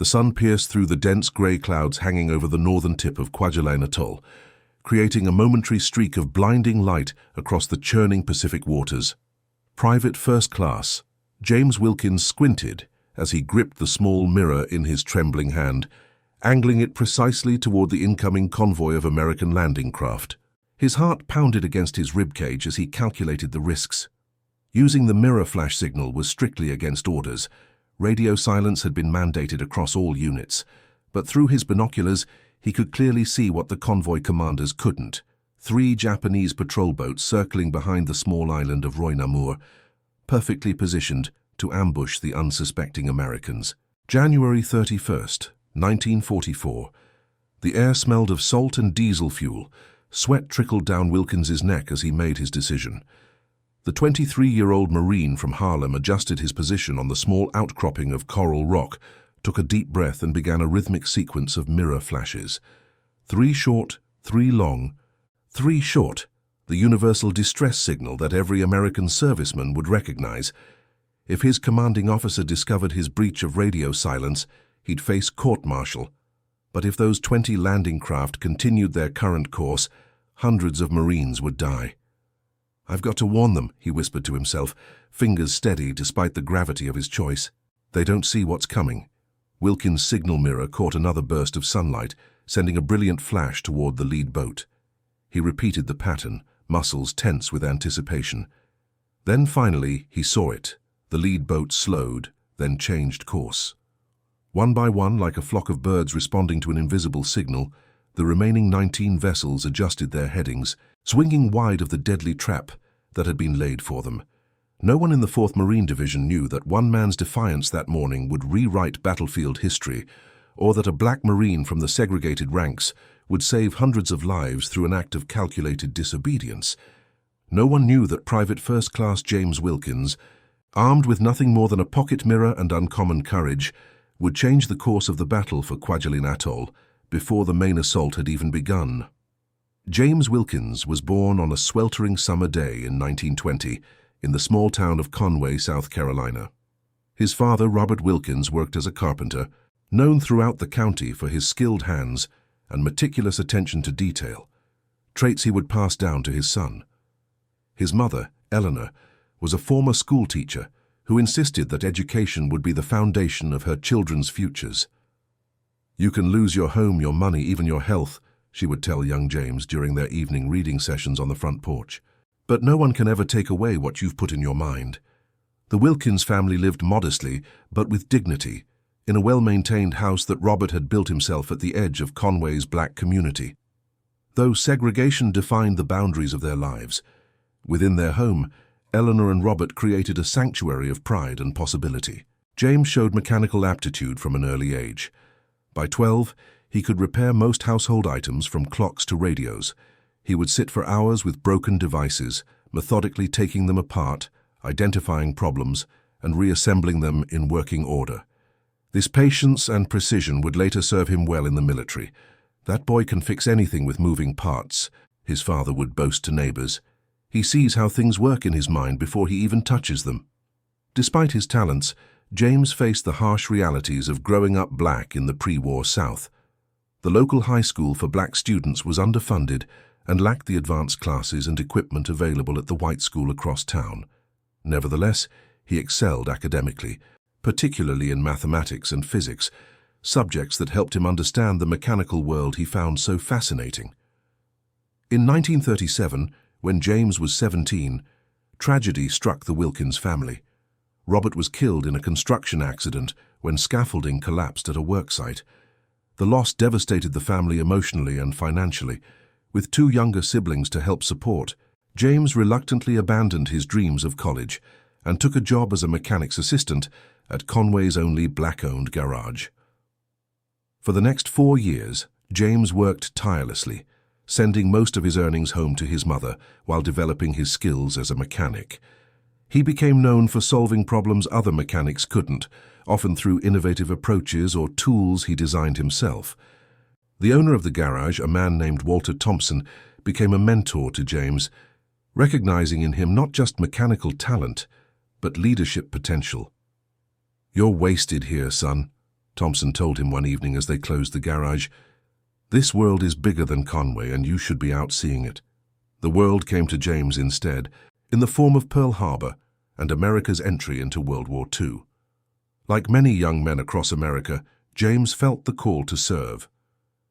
The sun pierced through the dense grey clouds hanging over the northern tip of Kwajalein Atoll, creating a momentary streak of blinding light across the churning Pacific waters. Private First Class, James Wilkins squinted as he gripped the small mirror in his trembling hand, angling it precisely toward the incoming convoy of American landing craft. His heart pounded against his ribcage as he calculated the risks. Using the mirror flash signal was strictly against orders. Radio silence had been mandated across all units, but through his binoculars he could clearly see what the convoy commanders couldn't. 3 Japanese patrol boats circling behind the small island of Roinamur, perfectly positioned to ambush the unsuspecting Americans. January 31st, 1944. The air smelled of salt and diesel fuel. Sweat trickled down Wilkins's neck as he made his decision. The 23-year-old Marine from Harlem adjusted his position on the small outcropping of coral rock, took a deep breath and began a rhythmic sequence of mirror flashes. 3 short, 3 long, 3 short, the universal distress signal that every American serviceman would recognize. If his commanding officer discovered his breach of radio silence, he'd face court-martial. But if those 20 landing craft continued their current course, hundreds of Marines would die. "I've got to warn them," he whispered to himself, fingers steady despite the gravity of his choice. "They don't see what's coming." Wilkins' signal mirror caught another burst of sunlight, sending a brilliant flash toward the lead boat. He repeated the pattern, muscles tense with anticipation. Then finally he saw it. The lead boat slowed, then changed course. One by one, like a flock of birds responding to an invisible signal, the remaining 19 vessels adjusted their headings, swinging wide of the deadly trap that had been laid for them. No one in the 4th Marine Division knew that one man's defiance that morning would rewrite battlefield history, or that a black Marine from the segregated ranks would save hundreds of lives through an act of calculated disobedience. No one knew that Private First Class James Wilkins, armed with nothing more than a pocket mirror and uncommon courage, would change the course of the battle for Kwajalein Atoll before the main assault had even begun. James Wilkins was born on a sweltering summer day in 1920 in the small town of Convoys, South Carolina. His father, Robert Wilkins, worked as a carpenter, known throughout the county for his skilled hands and meticulous attention to detail, traits he would pass down to his son. His mother, Eleanor, was a former schoolteacher who insisted that education would be the foundation of her children's futures. "You can lose your home, your money, even your health," she would tell young James during their evening reading sessions on the front porch. "But no one can ever take away what you've put in your mind." The Wilkins family lived modestly, but with dignity, in a well-maintained house that Robert had built himself at the edge of Conway's black community. Though segregation defined the boundaries of their lives, within their home, Eleanor and Robert created a sanctuary of pride and possibility. James showed mechanical aptitude from an early age. By 12, he could repair most household items from clocks to radios. He would sit for hours with broken devices, methodically taking them apart, identifying problems, and reassembling them in working order. This patience and precision would later serve him well in the military. "That boy can fix anything with moving parts," his father would boast to neighbors. "He sees how things work in his mind before he even touches them." Despite his talents, James faced the harsh realities of growing up black in the pre-war South. The local high school for black students was underfunded and lacked the advanced classes and equipment available at the white school across town. Nevertheless, he excelled academically, particularly in mathematics and physics, subjects that helped him understand the mechanical world he found so fascinating. In 1937, when James was 17, tragedy struck the Wilkins family. Robert was killed in a construction accident when scaffolding collapsed at a worksite. The loss devastated the family emotionally and financially. With 2 younger siblings to help support, James reluctantly abandoned his dreams of college and took a job as a mechanic's assistant at Conway's only black-owned garage. For the next 4 years, James worked tirelessly, sending most of his earnings home to his mother while developing his skills as a mechanic. He became known for solving problems other mechanics couldn't, often through innovative approaches or tools he designed himself. The owner of the garage, a man named Walter Thompson, became a mentor to James, recognizing in him not just mechanical talent, but leadership potential. "You're wasted here, son," Thompson told him one evening as they closed the garage. "This world is bigger than Conway, and you should be out seeing it." The world came to James instead, in the form of Pearl Harbor and America's entry into World War II. Like many young men across America, James felt the call to serve.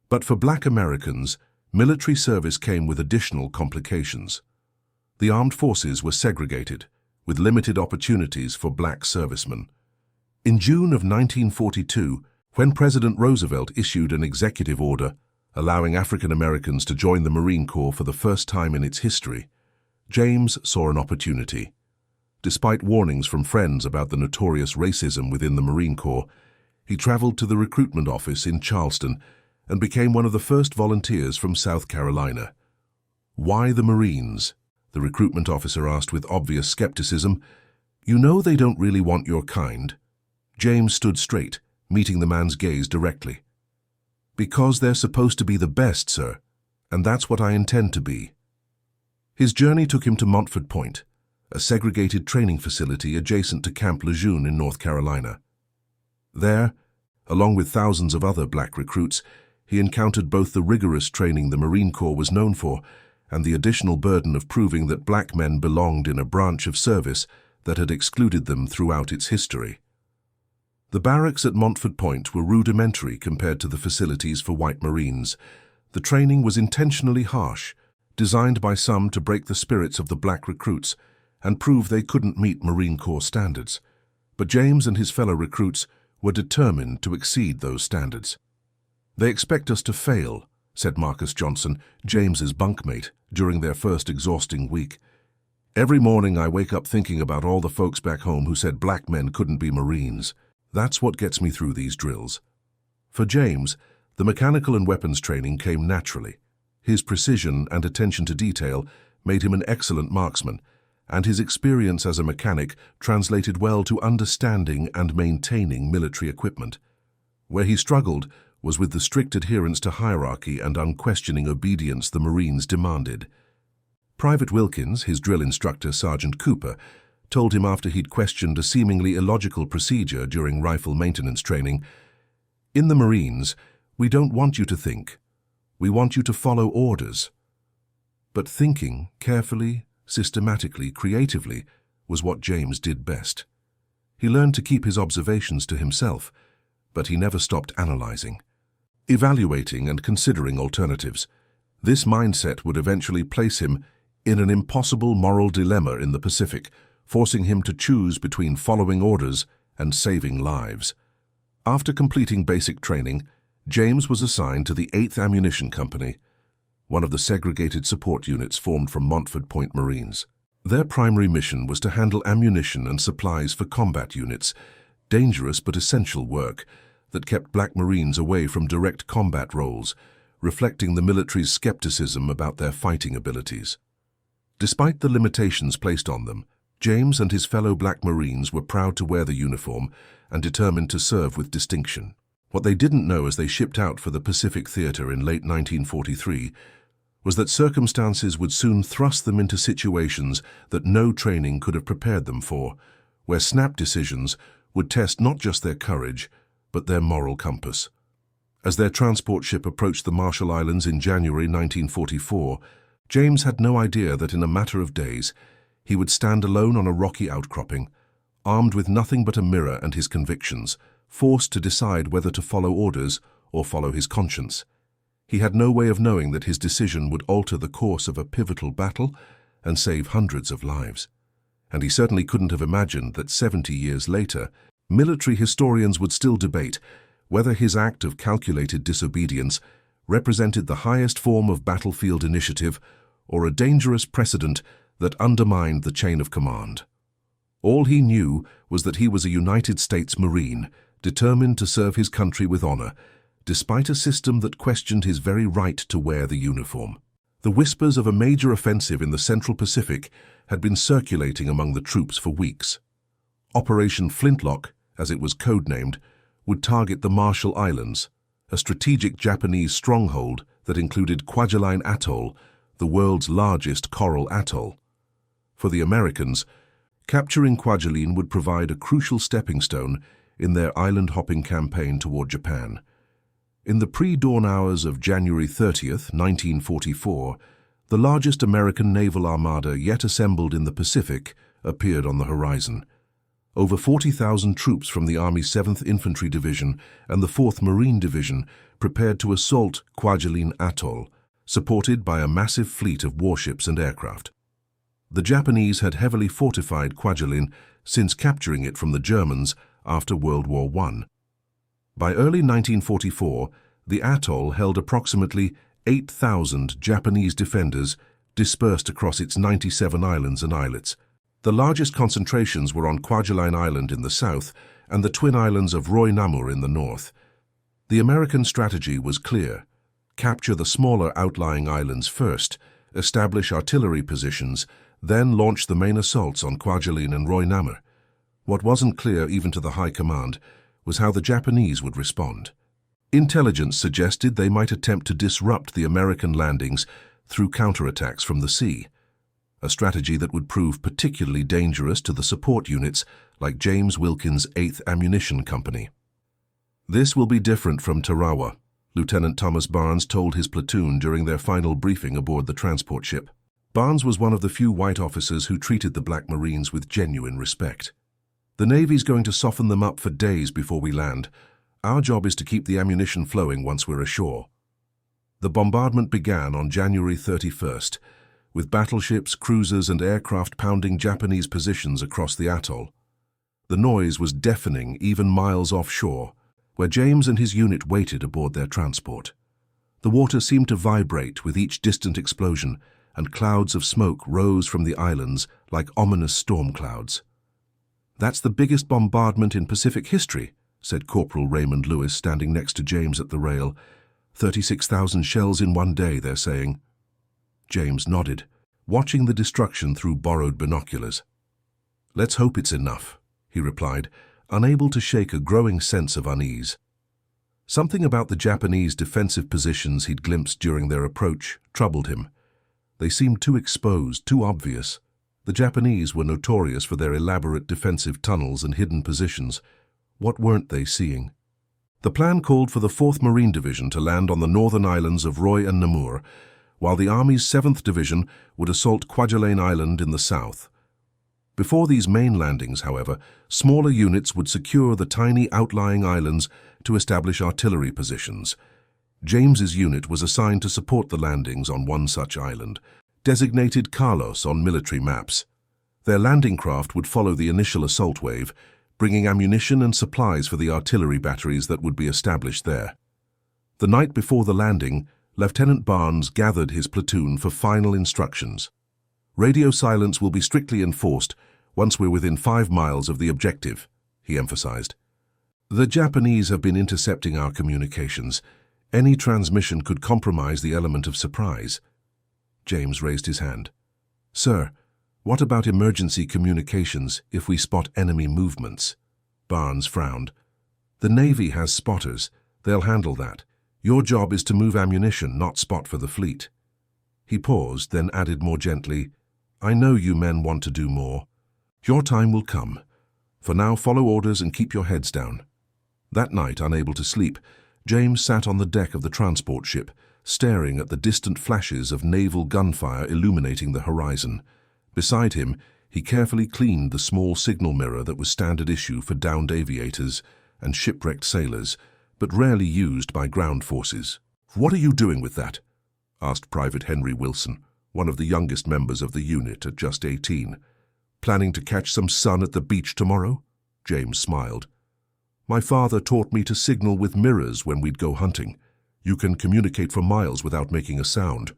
But for Black Americans, military service came with additional complications. The armed forces were segregated, with limited opportunities for black servicemen. In June of 1942, when President Roosevelt issued an executive order allowing African Americans to join the Marine Corps for the first time in its history, James saw an opportunity. Despite warnings from friends about the notorious racism within the Marine Corps, he traveled to the recruitment office in Charleston and became one of the first volunteers from South Carolina. "Why the Marines?" the recruitment officer asked with obvious skepticism. "You know they don't really want your kind." James stood straight, meeting the man's gaze directly. "Because they're supposed to be the best, sir, and that's what I intend to be." His journey took him to Montford Point, a segregated training facility adjacent to Camp Lejeune in North Carolina. There, along with thousands of other black recruits, he encountered both the rigorous training the Marine Corps was known for and the additional burden of proving that black men belonged in a branch of service that had excluded them throughout its history. The barracks at Montford Point were rudimentary compared to the facilities for white Marines. The training was intentionally harsh, designed by some to break the spirits of the black recruits and prove they couldn't meet Marine Corps standards. But James and his fellow recruits were determined to exceed those standards. "They expect us to fail," said Marcus Johnson, James's bunkmate, during their first exhausting week. "Every morning I wake up thinking about all the folks back home who said black men couldn't be Marines. That's what gets me through these drills." For James, the mechanical and weapons training came naturally. His precision and attention to detail made him an excellent marksman, and his experience as a mechanic translated well to understanding and maintaining military equipment. Where he struggled was with the strict adherence to hierarchy and unquestioning obedience the Marines demanded. Private Wilkins, his drill instructor Sergeant Cooper, told him after he'd questioned a seemingly illogical procedure during rifle maintenance training, "In the Marines, we don't want you to think. We want you to follow orders." But thinking carefully, systematically, creatively was what James did best. He learned to keep his observations to himself, but he never stopped analyzing, evaluating and considering alternatives. This mindset would eventually place him in an impossible moral dilemma in the Pacific, forcing him to choose between following orders and saving lives. After completing basic training, James was assigned to the 8th Ammunition Company, one of the segregated support units formed from Montford Point Marines. Their primary mission was to handle ammunition and supplies for combat units, dangerous but essential work that kept black Marines away from direct combat roles, reflecting the military's skepticism about their fighting abilities. Despite the limitations placed on them, James and his fellow black Marines were proud to wear the uniform and determined to serve with distinction. What they didn't know as they shipped out for the Pacific Theater in late 1943 was that circumstances would soon thrust them into situations that no training could have prepared them for, where snap decisions would test not just their courage, but their moral compass. As their transport ship approached the Marshall Islands in January 1944, James had no idea that in a matter of days, he would stand alone on a rocky outcropping, armed with nothing but a mirror and his convictions, forced to decide whether to follow orders or follow his conscience. He had no way of knowing that his decision would alter the course of a pivotal battle and save hundreds of lives. And he certainly couldn't have imagined that 70 years later, military historians would still debate whether his act of calculated disobedience represented the highest form of battlefield initiative or a dangerous precedent that undermined the chain of command. All he knew was that he was a United States Marine, determined to serve his country with honor, despite a system that questioned his very right to wear the uniform. The whispers of a major offensive in the Central Pacific had been circulating among the troops for weeks. Operation Flintlock, as it was codenamed, would target the Marshall Islands, a strategic Japanese stronghold that included Kwajalein Atoll, the world's largest coral atoll. For the Americans, capturing Kwajalein would provide a crucial stepping stone in their island-hopping campaign toward Japan. In the pre-dawn hours of January 30th, 1944, the largest American naval armada yet assembled in the Pacific appeared on the horizon. Over 40,000 troops from the Army's 7th Infantry Division and the 4th Marine Division prepared to assault Kwajalein Atoll, supported by a massive fleet of warships and aircraft. The Japanese had heavily fortified Kwajalein since capturing it from the Germans after World War I. By early 1944, the atoll held approximately 8,000 Japanese defenders dispersed across its 97 islands and islets. The largest concentrations were on Kwajalein Island in the south and the twin islands of Roy Namur in the north. The American strategy was clear: capture the smaller outlying islands first, establish artillery positions, then launch the main assaults on Kwajalein and Roy Namur. What wasn't clear even to the High Command was how the Japanese would respond. Intelligence suggested they might attempt to disrupt the American landings through counterattacks from the sea, a strategy that would prove particularly dangerous to the support units like James Wilkins' 8th Ammunition Company. "This will be different from Tarawa," Lieutenant Thomas Barnes told his platoon during their final briefing aboard the transport ship. Barnes was one of the few white officers who treated the Black Marines with genuine respect. "The Navy's going to soften them up for days before we land. Our job is to keep the ammunition flowing once we're ashore." The bombardment began on January 31st, with battleships, cruisers, and aircraft pounding Japanese positions across the atoll. The noise was deafening even miles offshore, where James and his unit waited aboard their transport. The water seemed to vibrate with each distant explosion, and clouds of smoke rose from the islands like ominous storm clouds. "That's the biggest bombardment in Pacific history," said Corporal Raymond Lewis, standing next to James at the rail. 36,000 shells in one day, they're saying." James nodded, watching the destruction through borrowed binoculars. "Let's hope it's enough," he replied, unable to shake a growing sense of unease. Something about the Japanese defensive positions he'd glimpsed during their approach troubled him. They seemed too exposed, too obvious. The Japanese were notorious for their elaborate defensive tunnels and hidden positions. What weren't they seeing? The plan called for the 4th Marine Division to land on the northern islands of Roy and Namur, while the Army's 7th Division would assault Kwajalein Island in the south. Before these main landings, however, smaller units would secure the tiny outlying islands to establish artillery positions. James's unit was assigned to support the landings on one such island, designated Carlos on military maps. Their landing craft would follow the initial assault wave, bringing ammunition and supplies for the artillery batteries that would be established there. The night before the landing, Lieutenant Barnes gathered his platoon for final instructions. "Radio silence will be strictly enforced once we're within 5 miles of the objective," he emphasized. "The Japanese have been intercepting our communications. Any transmission could compromise the element of surprise." James raised his hand. "Sir, what about emergency communications if we spot enemy movements?" Barnes frowned. "The Navy has spotters. They'll handle that. Your job is to move ammunition, not spot for the fleet." He paused, then added more gently, "I know you men want to do more. Your time will come. For now, follow orders and keep your heads down." That night, unable to sleep, James sat on the deck of the transport ship, staring at the distant flashes of naval gunfire illuminating the horizon. Beside him, he carefully cleaned the small signal mirror that was standard issue for downed aviators and shipwrecked sailors, but rarely used by ground forces. "What are you doing with that?" asked Private Henry Wilson, one of the youngest members of the unit at just 18. "Planning to catch some sun at the beach tomorrow?" James smiled. "My father taught me to signal with mirrors when we'd go hunting. You can communicate for miles without making a sound."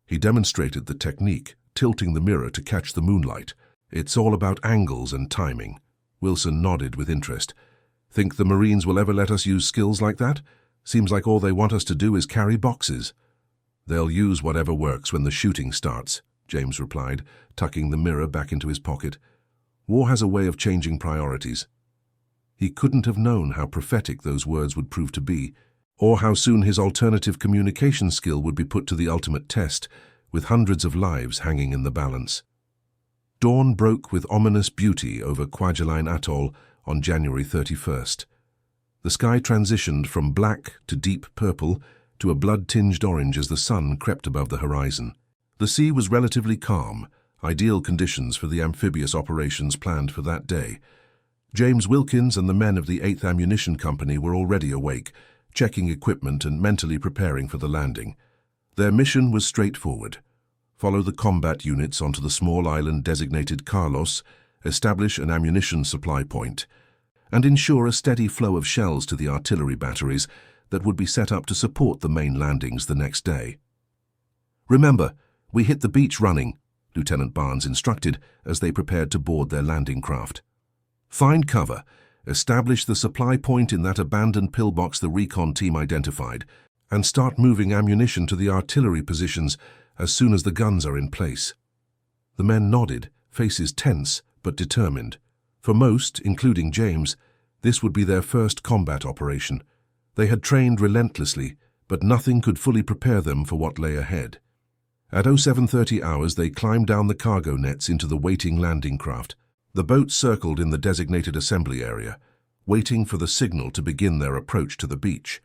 He demonstrated the technique, tilting the mirror to catch the moonlight. "It's all about angles and timing." Wilson nodded with interest. "Think the Marines will ever let us use skills like that? Seems like all they want us to do is carry boxes." "They'll use whatever works when the shooting starts," James replied, tucking the mirror back into his pocket. "War has a way of changing priorities." He couldn't have known how prophetic those words would prove to be, or how soon his alternative communication skill would be put to the ultimate test, with hundreds of lives hanging in the balance. Dawn broke with ominous beauty over Kwajalein Atoll on January 31st. The sky transitioned from black to deep purple to a blood-tinged orange as the sun crept above the horizon. The sea was relatively calm, ideal conditions for the amphibious operations planned for that day. James Wilkins and the men of the 8th Ammunition Company were already awake, checking equipment and mentally preparing for the landing. Their mission was straightforward: follow the combat units onto the small island designated Carlos, establish an ammunition supply point, and ensure a steady flow of shells to the artillery batteries that would be set up to support the main landings the next day. "Remember, we hit the beach running," Lieutenant Barnes instructed as they prepared to board their landing craft. "Find cover, establish the supply point in that abandoned pillbox the recon team identified, and start moving ammunition to the artillery positions as soon as the guns are in place." The men nodded, faces tense but determined. For most, including James, this would be their first combat operation. They had trained relentlessly, but nothing could fully prepare them for what lay ahead. At 0730 hours, they climbed down the cargo nets into the waiting landing craft. The boat circled in the designated assembly area, waiting for the signal to begin their approach to the beach.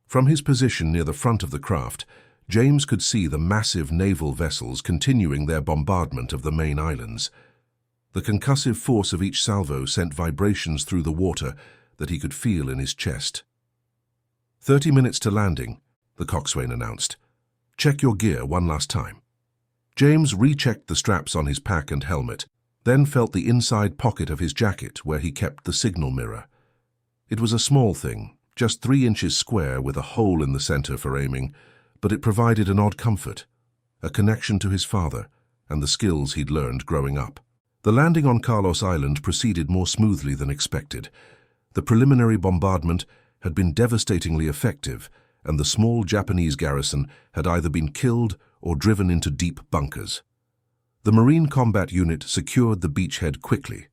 From his position near the front of the craft, James could see the massive naval vessels continuing their bombardment of the main islands. The concussive force of each salvo sent vibrations through the water that he could feel in his chest. 30 minutes to landing, the coxswain announced. "Check your gear one last time." James rechecked the straps on his pack and helmet, then felt the inside pocket of his jacket where he kept the signal mirror. It was a small thing, just 3 inches square with a hole in the center for aiming, but it provided an odd comfort, a connection to his father and the skills he'd learned growing up. The landing on Carlos Island proceeded more smoothly than expected. The preliminary bombardment had been devastatingly effective, and the small Japanese garrison had either been killed or driven into deep bunkers. The Marine Combat Unit secured the beachhead quickly,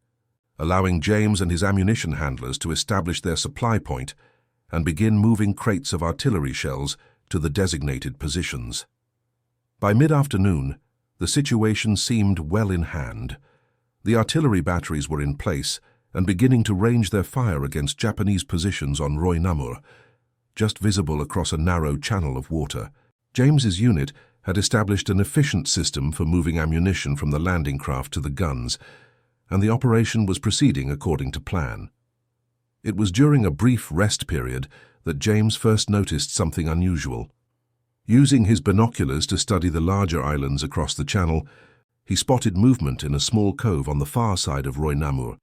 allowing James and his ammunition handlers to establish their supply point and begin moving crates of artillery shells to the designated positions. By mid-afternoon, the situation seemed well in hand. The artillery batteries were in place and beginning to range their fire against Japanese positions on Roi Namur, just visible across a narrow channel of water. James's unit had established an efficient system for moving ammunition from the landing craft to the guns, and the operation was proceeding according to plan. It was during a brief rest period that James first noticed something unusual. Using his binoculars to study the larger islands across the channel, he spotted movement in a small cove on the far side of Roi Namur,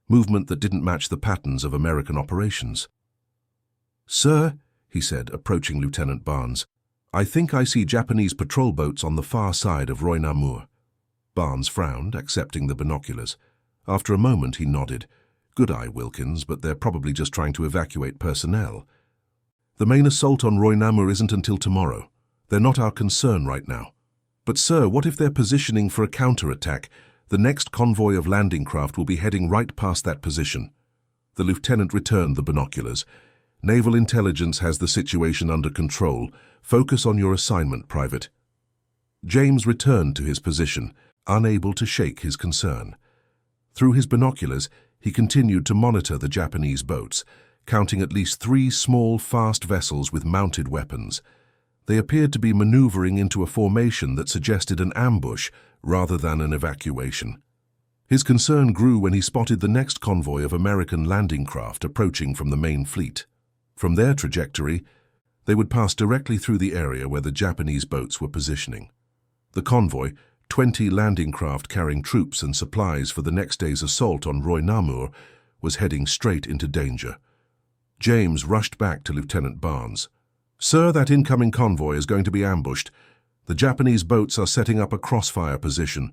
movement that didn't match the patterns of American operations. "Sir," he said, approaching Lieutenant Barnes, "I think I see Japanese patrol boats on the far side of Roi Namur." Barnes frowned, accepting the binoculars. After a moment, he nodded. "Good eye, Wilkins, but they're probably just trying to evacuate personnel. The main assault on Roi Namur isn't until tomorrow. They're not our concern right now." "But sir, what if they're positioning for a counterattack? The next convoy of landing craft will be heading right past that position." The lieutenant returned the binoculars. "Naval intelligence has the situation under control. Focus on your assignment, Private." James returned to his position, unable to shake his concern. Through his binoculars, he continued to monitor the Japanese boats, counting at least 3 small, fast vessels with mounted weapons. They appeared to be maneuvering into a formation that suggested an ambush rather than an evacuation. His concern grew when he spotted the next convoy of American landing craft approaching from the main fleet. From their trajectory, they would pass directly through the area where the Japanese boats were positioning. The convoy, 20 landing craft carrying troops and supplies for the next day's assault on Roi Namur, was heading straight into danger. James rushed back to Lieutenant Barnes. "Sir, that incoming convoy is going to be ambushed. The Japanese boats are setting up a crossfire position."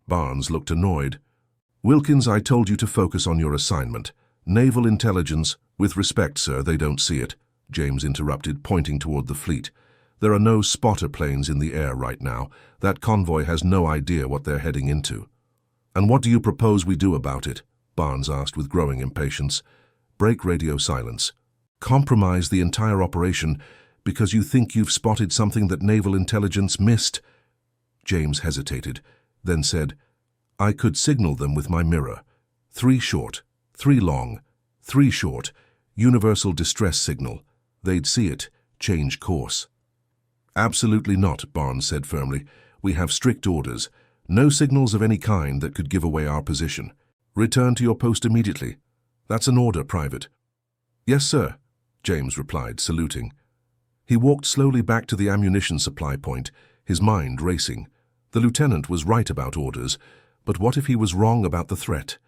Barnes looked annoyed. "Wilkins, I told you to focus on your assignment. Naval intelligence—" "With respect, sir, they don't see it," James interrupted, pointing toward the fleet. "There are no spotter planes in the air right now. That convoy has no idea what they're heading into." "And what do you propose we do about it?" Barnes asked with growing impatience. "Break radio silence. Compromise the entire operation because you think you've spotted something that naval intelligence missed." James hesitated, then said, "I could signal them with my mirror. 3 short, 3 long, 3 short, universal distress signal. They'd see it, change course. Absolutely not, Barnes said firmly. We have strict orders. No signals of any kind that could give away our position. Return to your post immediately. That's an order, Private. Yes, sir, James replied, saluting. He walked slowly back to the ammunition supply point, his mind racing. The lieutenant was right about orders, but what if he was wrong about the threat?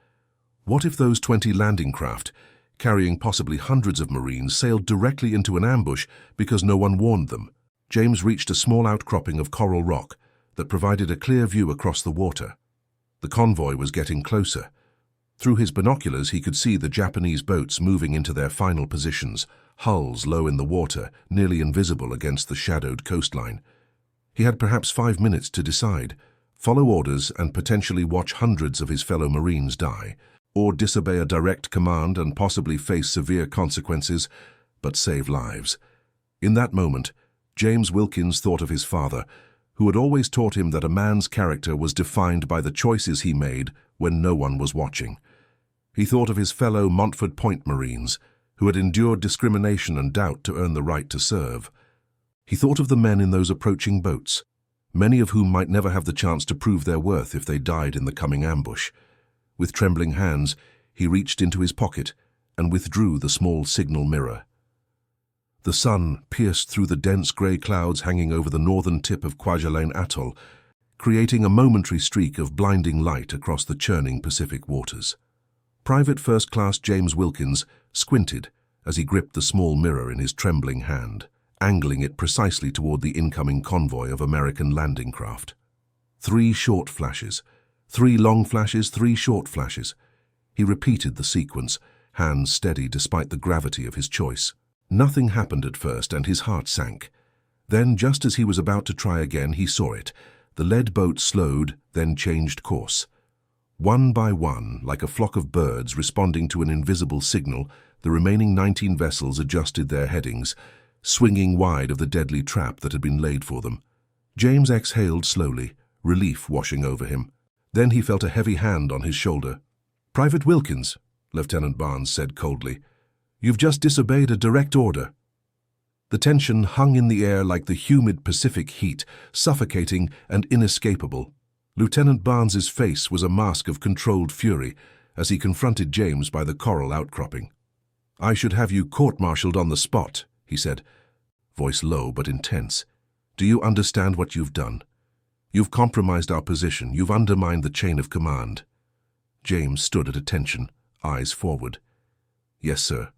What if those 20 landing craft, carrying possibly hundreds of Marines, sailed directly into an ambush because no one warned them? James reached a small outcropping of coral rock that provided a clear view across the water. The convoy was getting closer. Through his binoculars he could see the Japanese boats moving into their final positions, hulls low in the water, nearly invisible against the shadowed coastline. He had perhaps 5 minutes to decide, follow orders and potentially watch hundreds of his fellow Marines die, or disobey a direct command and possibly face severe consequences, but save lives. In that moment, James Wilkins thought of his father, who had always taught him that a man's character was defined by the choices he made when no one was watching. He thought of his fellow Montford Point Marines, who had endured discrimination and doubt to earn the right to serve. He thought of the men in those approaching boats, many of whom might never have the chance to prove their worth if they died in the coming ambush. With trembling hands, he reached into his pocket and withdrew the small signal mirror. The sun pierced through the dense grey clouds hanging over the northern tip of Kwajalein Atoll, creating a momentary streak of blinding light across the churning Pacific waters. Private First Class James Wilkins squinted as he gripped the small mirror in his trembling hand, angling it precisely toward the incoming convoy of American landing craft. 3 short flashes, 3 long flashes, 3 short flashes. He repeated the sequence, hands steady despite the gravity of his choice. Nothing happened at first, and his heart sank. Then, just as he was about to try again, he saw it. The lead boat slowed, then changed course. One by one, like a flock of birds responding to an invisible signal, the remaining 19 vessels adjusted their headings, swinging wide of the deadly trap that had been laid for them. James exhaled slowly, relief washing over him. Then he felt a heavy hand on his shoulder. "Private Wilkins," Lieutenant Barnes said coldly, "you've just disobeyed a direct order." The tension hung in the air like the humid Pacific heat, suffocating and inescapable. Lieutenant Barnes's face was a mask of controlled fury as he confronted James by the coral outcropping. "I should have you court-martialed on the spot," he said, voice low but intense. "Do you understand what you've done? You've compromised our position. You've undermined the chain of command." James stood at attention, eyes forward. "Yes, sir.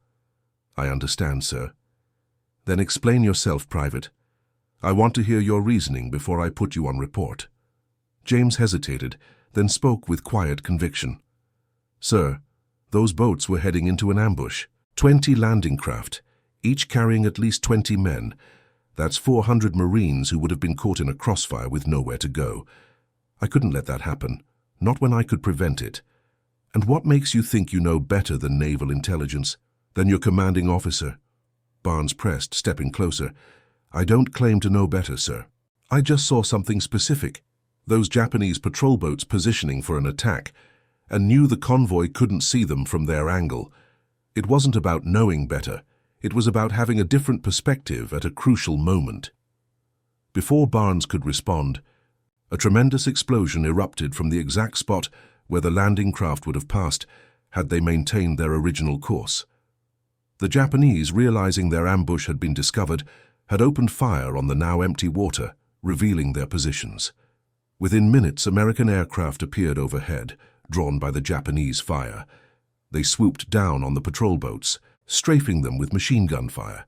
I understand, sir." "Then explain yourself, Private. I want to hear your reasoning before I put you on report." James hesitated, then spoke with quiet conviction. "Sir, those boats were heading into an ambush. 20 landing craft, each carrying at least 20 men. That's 400 Marines who would have been caught in a crossfire with nowhere to go. I couldn't let that happen, not when I could prevent it. And what makes you think you know better than naval intelligence, than your commanding officer?" Barnes pressed, stepping closer. "I don't claim to know better, sir. I just saw something specific. Those Japanese patrol boats positioning for an attack, and knew the convoy couldn't see them from their angle. It wasn't about knowing better. It was about having a different perspective at a crucial moment." Before Barnes could respond, a tremendous explosion erupted from the exact spot where the landing craft would have passed had they maintained their original course. The Japanese, realizing their ambush had been discovered, had opened fire on the now empty water, revealing their positions. Within minutes, American aircraft appeared overhead, drawn by the Japanese fire. They swooped down on the patrol boats, strafing them with machine gun fire.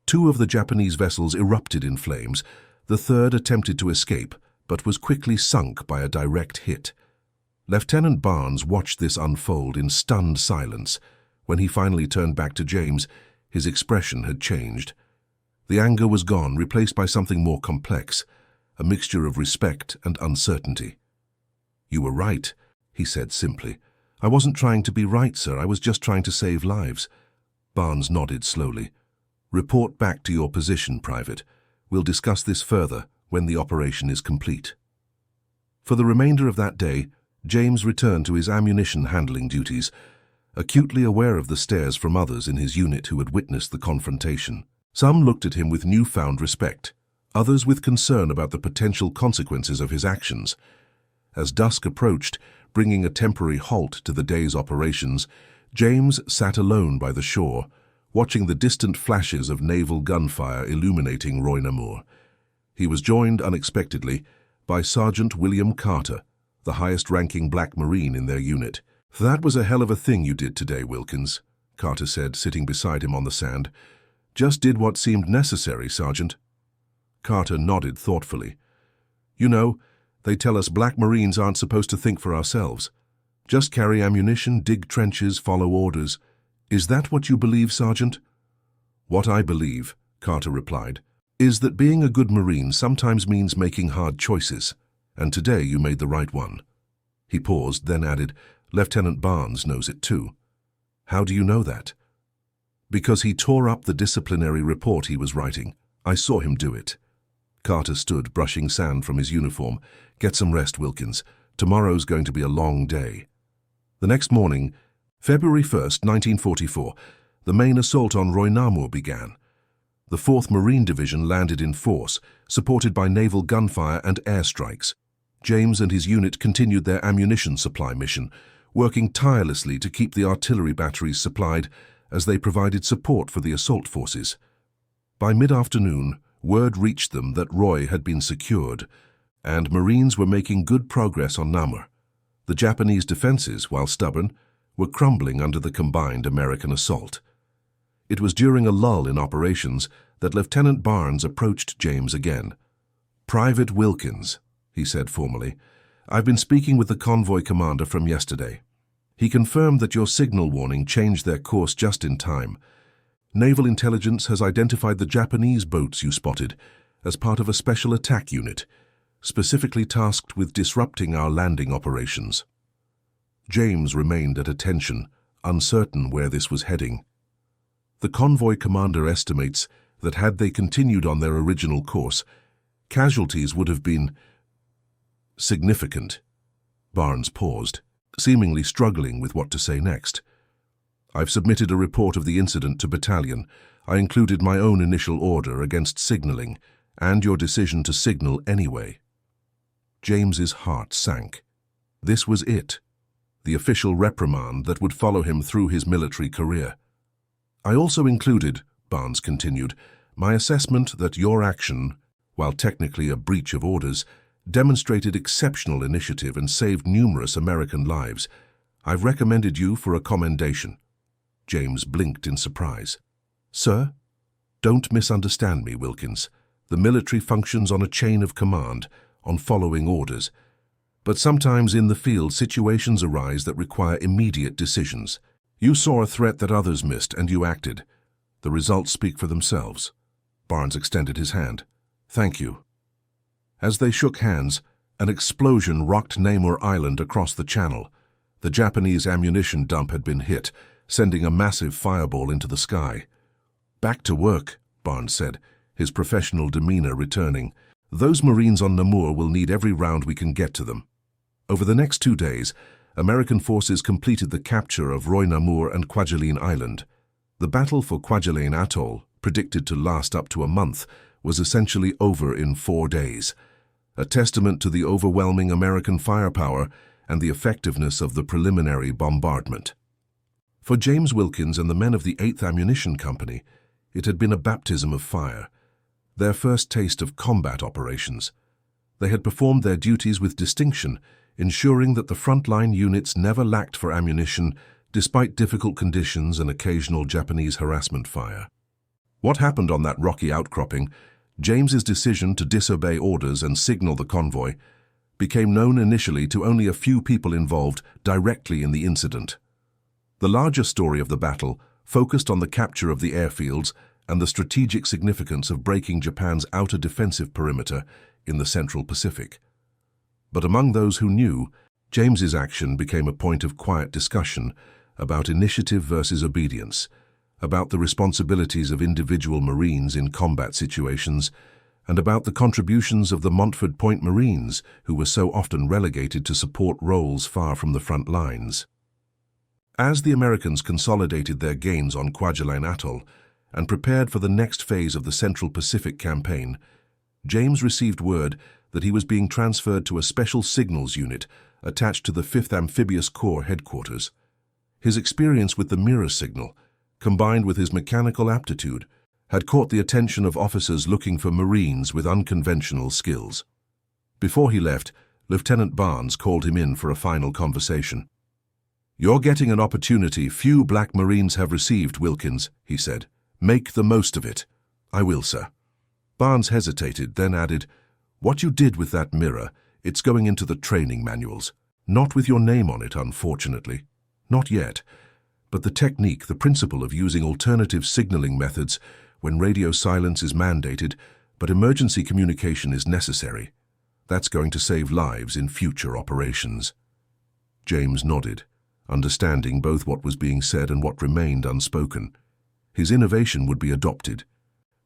2 of the Japanese vessels erupted in flames. The third attempted to escape, but was quickly sunk by a direct hit. Lieutenant Barnes watched this unfold in stunned silence. When he finally turned back to James, his expression had changed. The anger was gone, replaced by something more complex, a mixture of respect and uncertainty. "You were right," he said simply. "I wasn't trying to be right, sir. I was just trying to save lives." Barnes nodded slowly. "Report back to your position, Private. We'll discuss this further when the operation is complete." For the remainder of that day, James returned to his ammunition handling duties. acutely aware of the stares from others in his unit who had witnessed the confrontation. Some looked at him with newfound respect, others with concern about the potential consequences of his actions. As dusk approached, bringing a temporary halt to the day's operations, James sat alone by the shore, watching the distant flashes of naval gunfire illuminating Roy Namur. He was joined unexpectedly by Sergeant William Carter, the highest-ranking black Marine in their unit. "That was a hell of a thing you did today, Wilkins," Carter said, sitting beside him on the sand. "Just did what seemed necessary, Sergeant." Carter nodded thoughtfully. "You know, they tell us black Marines aren't supposed to think for ourselves. Just carry ammunition, dig trenches, follow orders. Is that what you believe, Sergeant?" "What I believe," Carter replied, "is that being a good Marine sometimes means making hard choices, and today you made the right one." He paused, then added, "Lieutenant Barnes knows it too." "How do you know that?" "Because he tore up the disciplinary report he was writing. I saw him do it." Carter stood, brushing sand from his uniform. "Get some rest, Wilkins. Tomorrow's going to be a long day." The next morning, February 1st, 1944, the main assault on Roy Namur began. The 4th Marine Division landed in force, supported by naval gunfire and airstrikes. James and his unit continued their ammunition supply mission, working tirelessly to keep the artillery batteries supplied as they provided support for the assault forces. By mid-afternoon, word reached them that Roy had been secured, and Marines were making good progress on Namur. The Japanese defenses, while stubborn, were crumbling under the combined American assault. It was during a lull in operations that Lieutenant Barnes approached James again. "Private Wilkins," he said formally, "I've been speaking with the convoy commander from yesterday. He confirmed that your signal warning changed their course just in time. Naval intelligence has identified the Japanese boats you spotted as part of a special attack unit, specifically tasked with disrupting our landing operations." James remained at attention, uncertain where this was heading. The convoy commander estimates that had they continued on their original course, casualties would have been significant. Barnes paused, seemingly struggling with what to say next. "I've submitted a report of the incident to battalion. I included my own initial order against signaling and your decision to signal anyway." James's heart sank. This was it, the official reprimand that would follow him through his military career. "I also included," Barnes continued, "my assessment that your action, while technically a breach of orders, demonstrated exceptional initiative and saved numerous American lives. I've recommended you for a commendation." James blinked in surprise. "Sir, don't misunderstand me, Wilkins. The military functions on a chain of command, on following orders. But sometimes in the field situations arise that require immediate decisions. You saw a threat that others missed and you acted. The results speak for themselves." Barnes extended his hand. "Thank you." As they shook hands, an explosion rocked Namur Island across the channel. The Japanese ammunition dump had been hit, sending a massive fireball into the sky. "Back to work," Barnes said, his professional demeanor returning. "Those Marines on Namur will need every round we can get to them." Over the next 2 days, American forces completed the capture of Roy Namur and Kwajalein Island. The battle for Kwajalein Atoll, predicted to last up to a month, was essentially over in 4 days, a testament to the overwhelming American firepower and the effectiveness of the preliminary bombardment. For James Wilkins and the men of the 8th Ammunition Company, it had been a baptism of fire, their first taste of combat operations. They had performed their duties with distinction, ensuring that the frontline units never lacked for ammunition despite difficult conditions and occasional Japanese harassment fire. What happened on that rocky outcropping, James's decision to disobey orders and signal the convoy, became known initially to only a few people involved directly in the incident. The larger story of the battle focused on the capture of the airfields and the strategic significance of breaking Japan's outer defensive perimeter in the Central Pacific. But among those who knew, James's action became a point of quiet discussion about initiative versus obedience, about the responsibilities of individual Marines in combat situations, and about the contributions of the Montford Point Marines, who were so often relegated to support roles far from the front lines. As the Americans consolidated their gains on Kwajalein Atoll and prepared for the next phase of the Central Pacific campaign, James received word that he was being transferred to a special signals unit attached to the 5th Amphibious Corps headquarters. His experience with the mirror signal, combined with his mechanical aptitude, had caught the attention of officers looking for Marines with unconventional skills. Before he left, Lieutenant Barnes called him in for a final conversation. "You're getting an opportunity few black Marines have received, Wilkins," he said. "Make the most of it." "I will, sir." Barnes hesitated, then added, "What you did with that mirror, it's going into the training manuals. Not with your name on it, unfortunately. Not yet. But the technique, the principle of using alternative signaling methods when radio silence is mandated, but emergency communication is necessary. That's going to save lives in future operations." James nodded, understanding both what was being said and what remained unspoken. His innovation would be adopted.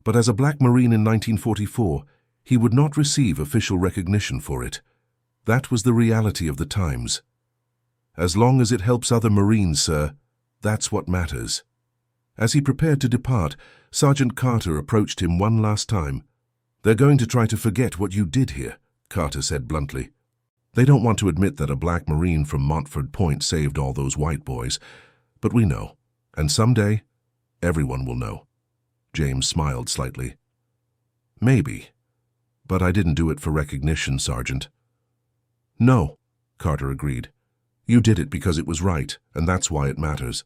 But as a black Marine in 1944, he would not receive official recognition for it. That was the reality of the times. "As long as it helps other Marines, sir, that's what matters." As he prepared to depart, Sergeant Carter approached him one last time. "They're going to try to forget what you did here," Carter said bluntly. "They don't want to admit that a black Marine from Montford Point saved all those white boys. But we know, and someday, everyone will know." James smiled slightly. "Maybe, but I didn't do it for recognition, Sergeant." "No," Carter agreed. "You did it because it was right, and that's why it matters."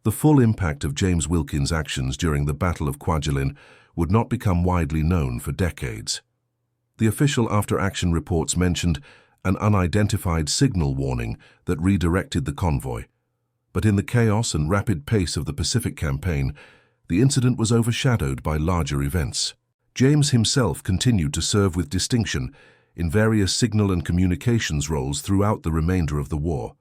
The full impact of James Wilkins' actions during the Battle of Kwajalein would not become widely known for decades. The official after-action reports mentioned an unidentified signal warning that redirected the convoy. But in the chaos and rapid pace of the Pacific campaign, the incident was overshadowed by larger events. James himself continued to serve with distinction in various signal and communications roles throughout the remainder of the war.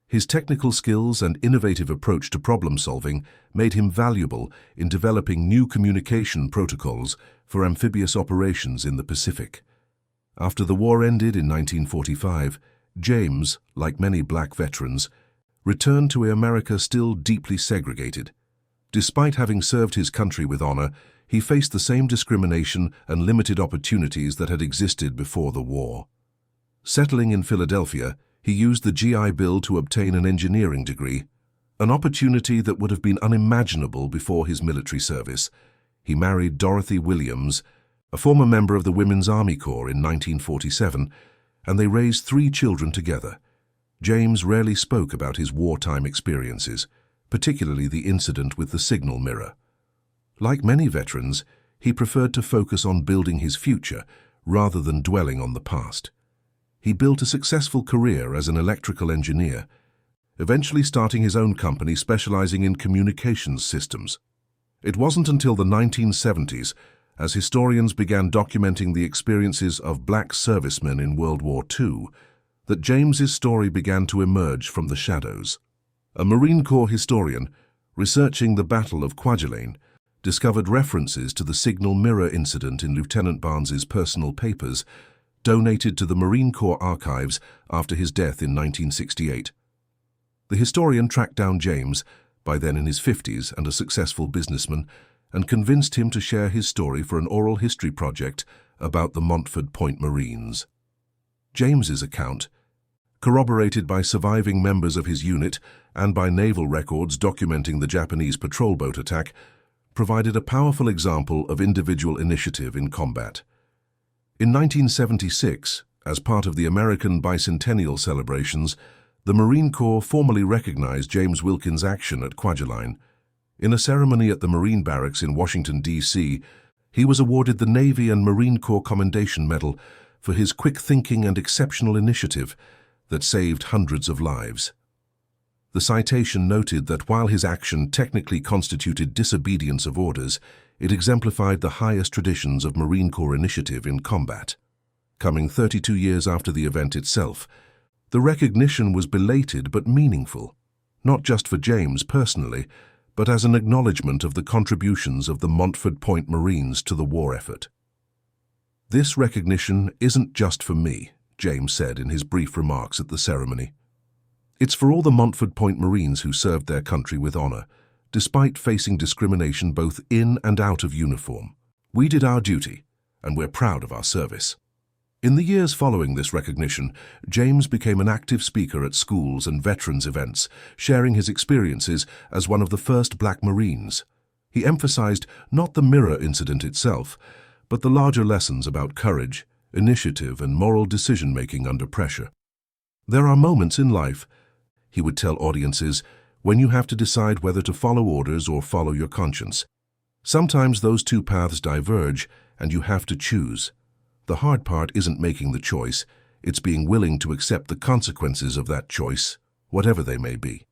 His technical skills and innovative approach to problem-solving made him valuable in developing new communication protocols for amphibious operations in the Pacific. After the war ended in 1945, James, like many black veterans, returned to America still deeply segregated. Despite having served his country with honor, he faced the same discrimination and limited opportunities that had existed before the war. Settling in Philadelphia, he used the GI Bill to obtain an engineering degree, an opportunity that would have been unimaginable before his military service. He married Dorothy Williams, a former member of the Women's Army Corps, in 1947, and they raised 3 children together. James rarely spoke about his wartime experiences, particularly the incident with the signal mirror. Like many veterans, he preferred to focus on building his future rather than dwelling on the past. He built a successful career as an electrical engineer, eventually starting his own company specializing in communications systems. It wasn't until the 1970s, as historians began documenting the experiences of black servicemen in World War II, that James's story began to emerge from the shadows. A Marine Corps historian, researching the Battle of Kwajalein, discovered references to the signal mirror incident in Lieutenant Barnes's personal papers, donated to the Marine Corps archives after his death in 1968. The historian tracked down James, by then in his 50s and a successful businessman, and convinced him to share his story for an oral history project about the Montford Point Marines. James's account, corroborated by surviving members of his unit and by naval records documenting the Japanese patrol boat attack, provided a powerful example of individual initiative in combat. In 1976, as part of the American bicentennial celebrations, the Marine Corps formally recognized James Wilkins' action at Kwajalein. In a ceremony at the Marine Barracks in Washington, D.C., he was awarded the Navy and Marine Corps Commendation Medal for his quick thinking and exceptional initiative that saved hundreds of lives. The citation noted that while his action technically constituted disobedience of orders, it exemplified the highest traditions of Marine Corps initiative in combat. Coming 32 years after the event itself, the recognition was belated but meaningful, not just for James personally, but as an acknowledgement of the contributions of the Montford Point Marines to the war effort. "This recognition isn't just for me," James said in his brief remarks at the ceremony. It's for all the Montford Point Marines who served their country with honor, despite facing discrimination both in and out of uniform. We did our duty, and we're proud of our service. In the years following this recognition, James became an active speaker at schools and veterans events, sharing his experiences as one of the first Black Marines. He emphasized not the mirror incident itself, but the larger lessons about courage, initiative, and moral decision-making under pressure. There are moments in life, he would tell audiences, when you have to decide whether to follow orders or follow your conscience. Sometimes those two paths diverge, and you have to choose. The hard part isn't making the choice, it's being willing to accept the consequences of that choice, whatever they may be.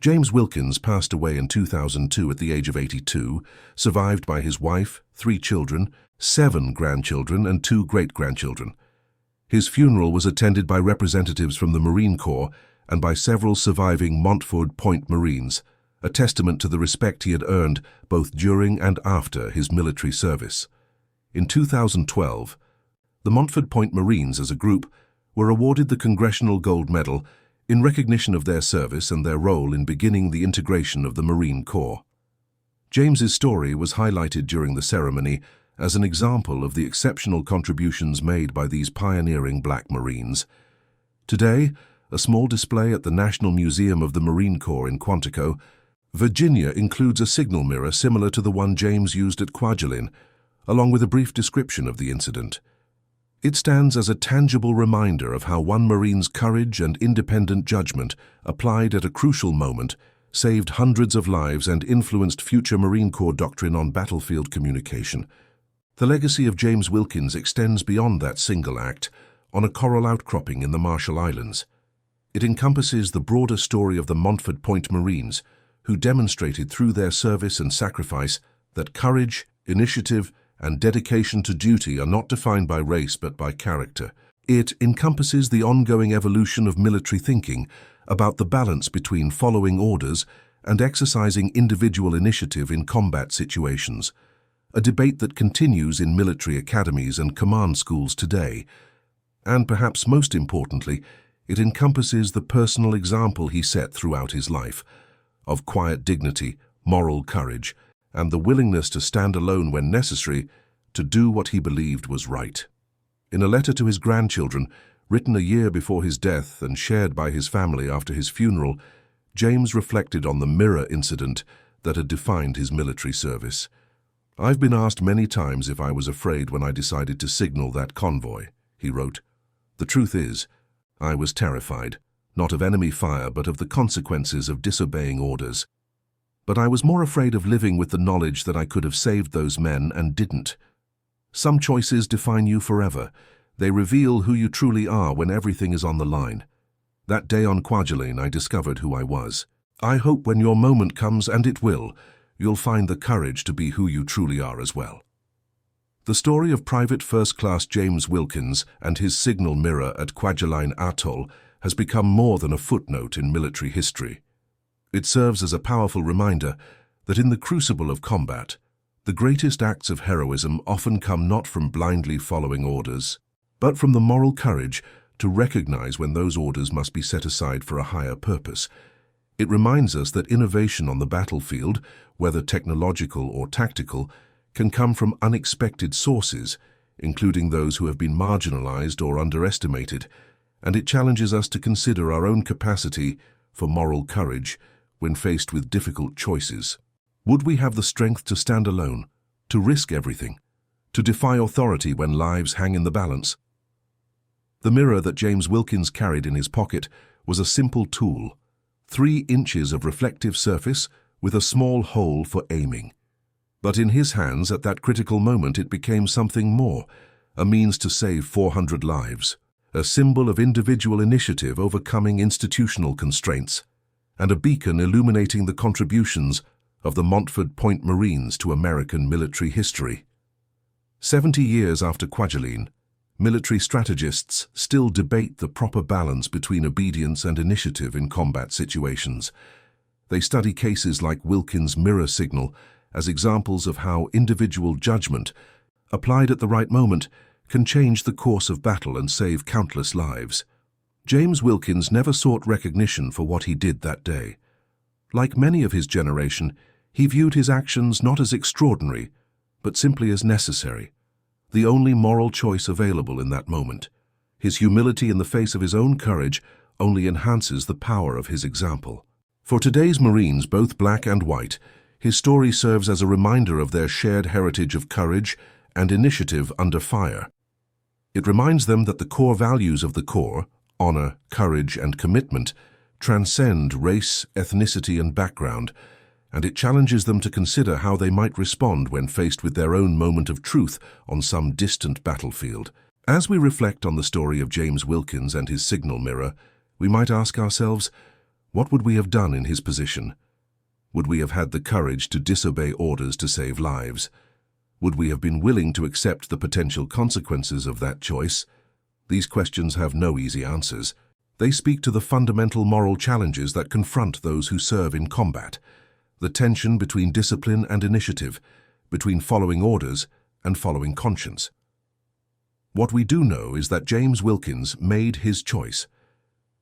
James Wilkins passed away in 2002 at the age of 82, survived by his wife, 3 children, 7 grandchildren, and 2 great-grandchildren. His funeral was attended by representatives from the Marine Corps and by several surviving Montford Point Marines, a testament to the respect he had earned both during and after his military service. In 2012, the Montford Point Marines as a group were awarded the Congressional Gold Medal in recognition of their service and their role in beginning the integration of the Marine Corps. James's story was highlighted during the ceremony as an example of the exceptional contributions made by these pioneering Black Marines. Today, a small display at the National Museum of the Marine Corps in Quantico, Virginia includes a signal mirror similar to the one James used at Kwajalein, along with a brief description of the incident. It stands as a tangible reminder of how one Marine's courage and independent judgment, applied at a crucial moment, saved hundreds of lives and influenced future Marine Corps doctrine on battlefield communication. The legacy of James Wilkins extends beyond that single act, on a coral outcropping in the Marshall Islands. It encompasses the broader story of the Montford Point Marines, who demonstrated through their service and sacrifice that courage, initiative, and dedication to duty are not defined by race but by character. It encompasses the ongoing evolution of military thinking about the balance between following orders and exercising individual initiative in combat situations, a debate that continues in military academies and command schools today. And perhaps most importantly, it encompasses the personal example he set throughout his life, of quiet dignity, moral courage, and the willingness to stand alone when necessary to do what he believed was right. In a letter to his grandchildren, written a year before his death and shared by his family after his funeral, James reflected on the mirror incident that had defined his military service. "I've been asked many times if I was afraid when I decided to signal that convoy," he wrote. "The truth is, I was terrified, not of enemy fire but of the consequences of disobeying orders. But I was more afraid of living with the knowledge that I could have saved those men and didn't. Some choices define you forever. They reveal who you truly are when everything is on the line. That day on Kwajalein, I discovered who I was. I hope when your moment comes, and it will, you'll find the courage to be who you truly are as well." The story of Private First Class James Wilkins and his signal mirror at Kwajalein Atoll has become more than a footnote in military history. It serves as a powerful reminder that in the crucible of combat, the greatest acts of heroism often come not from blindly following orders, but from the moral courage to recognize when those orders must be set aside for a higher purpose. It reminds us that innovation on the battlefield, whether technological or tactical, can come from unexpected sources, including those who have been marginalized or underestimated, and it challenges us to consider our own capacity for moral courage when faced with difficult choices. Would we have the strength to stand alone, to risk everything, to defy authority when lives hang in the balance? The mirror that James Wilkins carried in his pocket was a simple tool, 3 inches of reflective surface with a small hole for aiming. But in his hands at that critical moment it became something more, a means to save 400 lives, a symbol of individual initiative overcoming institutional constraints, and a beacon illuminating the contributions of the Montford Point Marines to American military history. 70 years after Kwajalein, military strategists still debate the proper balance between obedience and initiative in combat situations. They study cases like Wilkins' mirror signal as examples of how individual judgment, applied at the right moment, can change the course of battle and save countless lives. James Wilkins never sought recognition for what he did that day. Like many of his generation, he viewed his actions not as extraordinary, but simply as necessary, the only moral choice available in that moment. His humility in the face of his own courage only enhances the power of his example. For today's Marines, both black and white, his story serves as a reminder of their shared heritage of courage and initiative under fire. It reminds them that the core values of the Corps, honor, courage, and commitment, transcend race, ethnicity, and background, and it challenges them to consider how they might respond when faced with their own moment of truth on some distant battlefield. As we reflect on the story of James Wilkins and his signal mirror, we might ask ourselves, what would we have done in his position? Would we have had the courage to disobey orders to save lives? Would we have been willing to accept the potential consequences of that choice? These questions have no easy answers. They speak to the fundamental moral challenges that confront those who serve in combat, the tension between discipline and initiative, between following orders and following conscience. What we do know is that James Wilkins made his choice.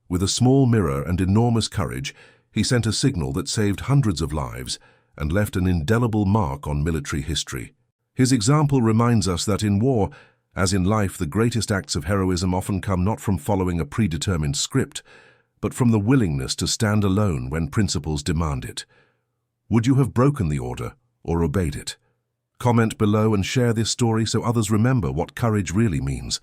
With a small mirror and enormous courage, he sent a signal that saved hundreds of lives and left an indelible mark on military history. His example reminds us that in war, as in life, the greatest acts of heroism often come not from following a predetermined script, but from the willingness to stand alone when principles demand it. Would you have broken the order or obeyed it? Comment below and share this story so others remember what courage really means.